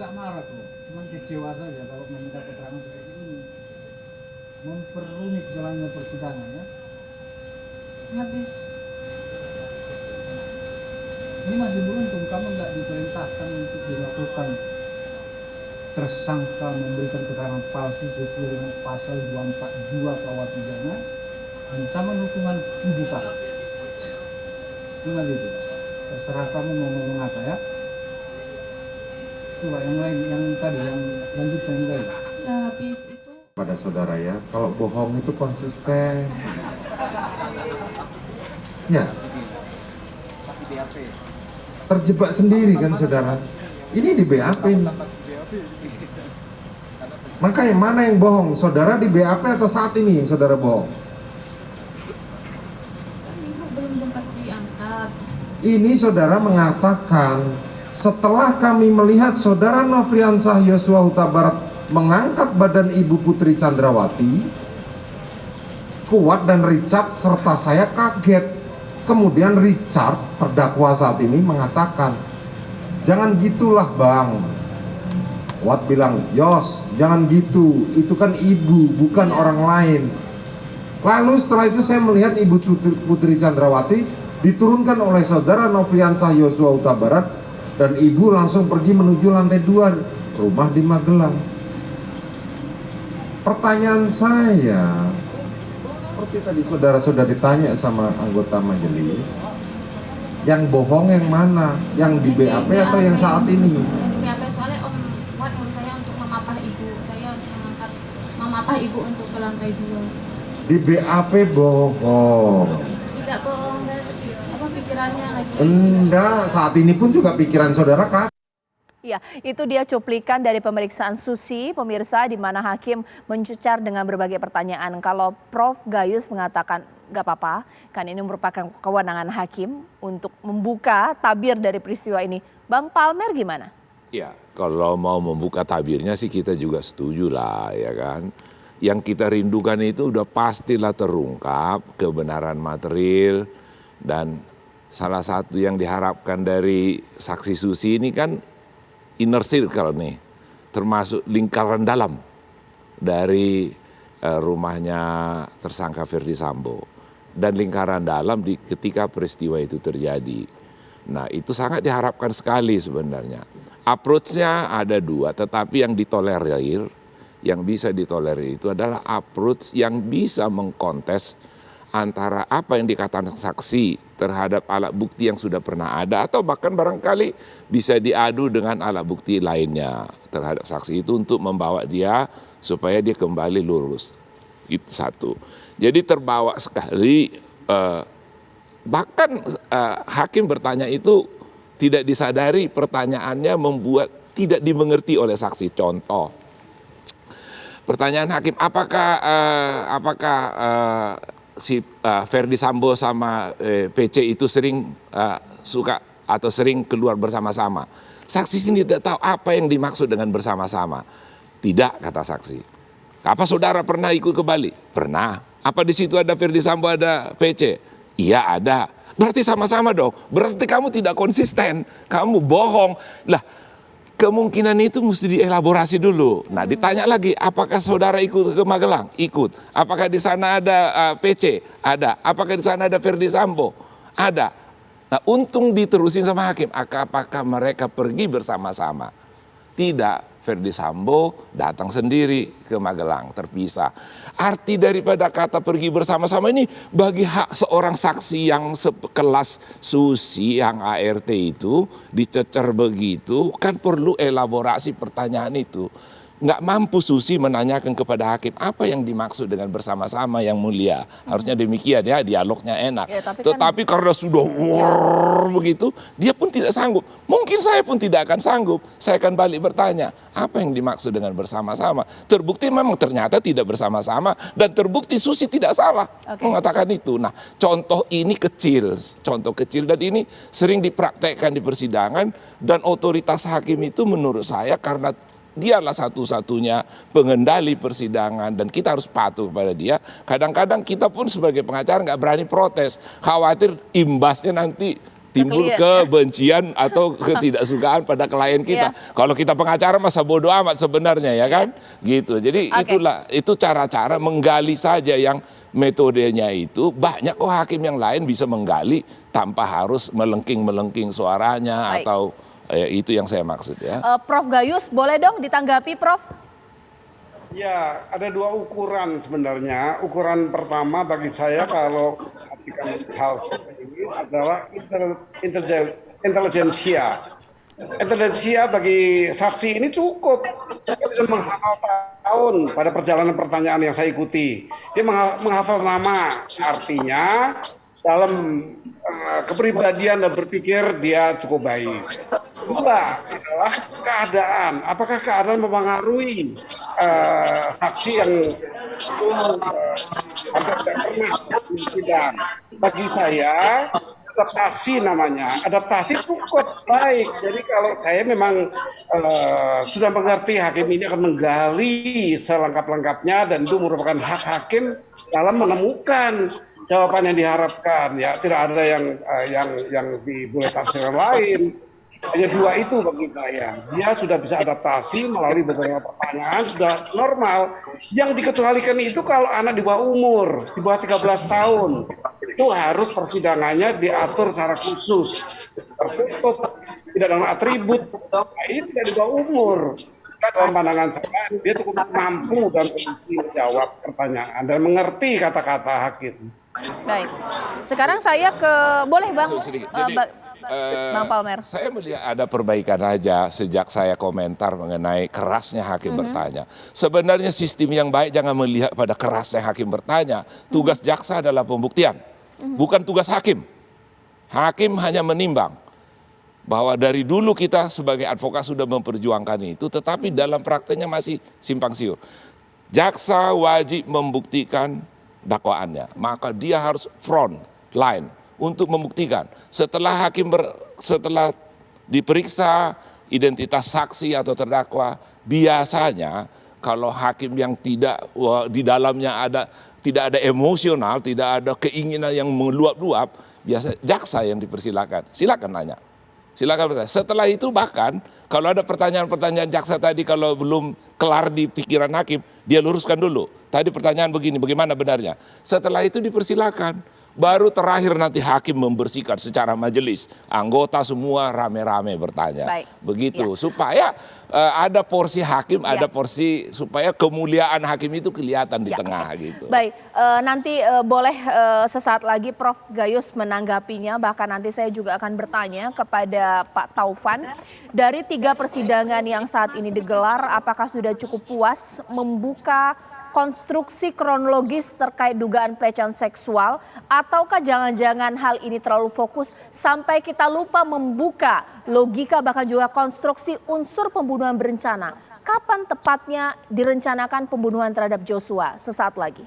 nggak marah kok, cuma kecewa saja kalau meminta keterangan seperti ini. Memperumit jalannya persidangan ya. Habis Ini masih beruntung kamu nggak diperintahkan untuk dilakukan tersangka memberikan keterangan palsu sesuai dengan pasal 242 KUH pidana ancaman hukuman 7 tahun. Cuma gitu. Terserah kamu mau ngomong apa ya. Coba yang lain, yang tadi, yang lanjutkan yang lain. habis itu Pada saudara ya, kalau bohong itu konsisten. Ya. Terjebak sendiri kan saudara. Ini di BAP nih. Maka yang mana yang bohong? Saudara di BAP atau saat ini saudara bohong? kan ibu belum sempat diangkat. Ini saudara mengatakan setelah kami melihat saudara Nofriansah Yosua Huta Barat mengangkat badan Ibu Putri Chandrawati, Kuat dan Richard serta saya kaget. Kemudian Richard, terdakwa saat ini, mengatakan, jangan gitulah bang. Kuat bilang, Yos, jangan gitu, itu kan ibu, bukan orang lain. Lalu setelah itu saya melihat Ibu Putri Chandrawati diturunkan oleh saudara Nofriansah Yosua Huta Barat, dan ibu langsung pergi menuju lantai 2 rumah di Magelang. Pertanyaan saya, seperti tadi saudara sudah ditanya sama anggota majelis, yang bohong yang mana? Yang di BAP atau yang saat ini? Yang di BAP soalnya Om Kuat menurut saya untuk memapah ibu. Saya mengangkat memapah ibu untuk ke lantai 2. Di BAP bohong. Tidak bohong, saya apa pikirannya lagi. Enggak, saat ini pun juga pikiran saudara kan. Ya, itu dia cuplikan dari pemeriksaan Susi, pemirsa, di mana hakim mencecar dengan berbagai pertanyaan. Kalau Prof. Gayus mengatakan nggak apa-apa, kan ini merupakan kewenangan hakim untuk membuka tabir dari peristiwa ini. Bang Palmer gimana? Ya, kalau mau membuka tabirnya sih kita juga setuju lah, ya kan. Yang kita rindukan itu udah pastilah terungkap kebenaran material, dan salah satu yang diharapkan dari saksi Susi ini kan inner circle nih, termasuk lingkaran dalam dari rumahnya tersangka Ferdy Sambo dan lingkaran dalam ketika peristiwa itu terjadi. Nah, itu sangat diharapkan sekali sebenarnya. Approach-nya ada 2, tetapi yang ditolerir, yang bisa ditolerir itu adalah approach yang bisa mengkontes antara apa yang dikatakan saksi terhadap alat bukti yang sudah pernah ada, atau bahkan barangkali bisa diadu dengan alat bukti lainnya terhadap saksi itu untuk membawa dia supaya dia kembali lurus. Itu satu. Jadi terbawa sekali, bahkan hakim bertanya itu tidak disadari pertanyaannya membuat tidak dimengerti oleh saksi. Contoh, pertanyaan hakim, apakah si Ferdy Sambo sama PC itu sering suka atau sering keluar bersama-sama. Saksi sini tidak tahu apa yang dimaksud dengan bersama-sama. Tidak, kata saksi. Apa saudara pernah ikut ke Bali? Pernah. Apa di situ ada Ferdy Sambo, ada PC? Iya ada. Berarti sama-sama dong. Berarti kamu tidak konsisten. Kamu bohong. Lah, kemungkinan itu mesti dielaborasi dulu. Nah, ditanya lagi, apakah saudara ikut ke Magelang? Ikut. Apakah di sana ada PC? Ada. Apakah di sana ada Ferdy Sambo? Ada. Nah, untung diterusin sama hakim. Apakah mereka pergi bersama-sama? Tidak. Ferdy Sambo datang sendiri ke Magelang, terpisah. Arti daripada kata pergi bersama-sama ini bagi hak seorang saksi yang sekelas Susi yang ART itu dicecer begitu, kan perlu elaborasi pertanyaan itu. Nggak mampu Susi menanyakan kepada hakim apa yang dimaksud dengan bersama-sama yang mulia. Harusnya demikian ya, dialognya enak. Ya, tetapi karena sudah begitu, dia pun tidak sanggup. Mungkin saya pun tidak akan sanggup. Saya akan balik bertanya, apa yang dimaksud dengan bersama-sama? Terbukti memang ternyata tidak bersama-sama, dan terbukti Susi tidak salah mengatakan itu. Nah, contoh ini kecil, contoh kecil, dan ini sering dipraktekkan di persidangan, dan otoritas hakim itu menurut saya karena dialah satu-satunya pengendali persidangan dan kita harus patuh kepada dia. Kadang-kadang kita pun sebagai pengacara nggak berani protes, khawatir imbasnya nanti timbul kebencian atau ketidaksukaan pada klien kita. Kalau kita pengacara masa bodoh amat sebenarnya ya kan, gitu. Jadi itu cara-cara menggali saja yang metodenya itu banyak kok hakim yang lain bisa menggali tanpa harus melengking suaranya atau itu yang saya maksud ya. Prof Gayus, boleh dong ditanggapi, Prof? Ya, ada dua ukuran sebenarnya. Ukuran pertama bagi saya kalau hal seperti ini adalah intelijensia. Intelijensia bagi saksi ini cukup. Dia bisa menghafal tahun pada perjalanan pertanyaan yang saya ikuti. Dia menghafal nama, artinya dalam kepribadian dan berpikir dia cukup baik. Kedua adalah keadaan. Apakah keadaan mempengaruhi saksi yang hampir tidak pernah sidang? Bagi saya adaptasi namanya. Adaptasi cukup baik. Jadi kalau saya memang sudah mengerti hakim ini akan menggali selengkap-lengkapnya dan itu merupakan hak hakim dalam menemukan jawaban yang diharapkan, ya tidak ada yang boleh tafsiran lain. Hanya dua itu bagi saya. Dia sudah bisa adaptasi melalui beberapa pertanyaan sudah normal. Yang dikecualikan itu kalau anak di bawah umur, di bawah 13 tahun, itu harus persidangannya diatur secara khusus, tertutup, tidak dengan atribut. Nah, ini tidak di bawah umur. Dalam pandangan saya, dia cukup mampu dan kondisi menjawab pertanyaan dan mengerti kata-kata hakim. Baik, sekarang saya boleh Bang? Jadi, Bang Palmer. Saya melihat ada perbaikan aja sejak saya komentar mengenai kerasnya hakim bertanya. Sebenarnya sistem yang baik jangan melihat pada kerasnya hakim bertanya. Tugas jaksa adalah pembuktian, bukan tugas hakim. Hakim hanya menimbang. Bahwa dari dulu kita sebagai advokat sudah memperjuangkan itu, tetapi dalam prakteknya masih simpang siur. Jaksa wajib membuktikan dakwaannya, maka dia harus front line untuk membuktikan. Setelah setelah diperiksa identitas saksi atau terdakwa, biasanya kalau hakim yang di dalamnya tidak ada emosional, tidak ada keinginan yang meluap-luap, biasa jaksa yang dipersilakan. Silakan nanya. Silakan bertanya. Setelah itu bahkan kalau ada pertanyaan-pertanyaan jaksa tadi kalau belum kelar di pikiran hakim, dia luruskan dulu. Tadi pertanyaan begini, bagaimana benarnya? Setelah itu dipersilakan. Baru terakhir nanti hakim membersihkan secara majelis. Anggota semua rame-rame bertanya. Baik. Begitu. Supaya ada porsi hakim, ada porsi supaya kemuliaan hakim itu kelihatan di tengah gitu. Baik, nanti boleh sesaat lagi Prof Gayus menanggapinya. Bahkan nanti saya juga akan bertanya kepada Pak Taufan. Dari 3 persidangan yang saat ini digelar, apakah sudah cukup puas membuka konstruksi kronologis terkait dugaan pelecehan seksual, ataukah jangan-jangan hal ini terlalu fokus sampai kita lupa membuka logika bahkan juga konstruksi unsur pembunuhan berencana? Kapan tepatnya direncanakan pembunuhan terhadap Joshua? Sesaat lagi.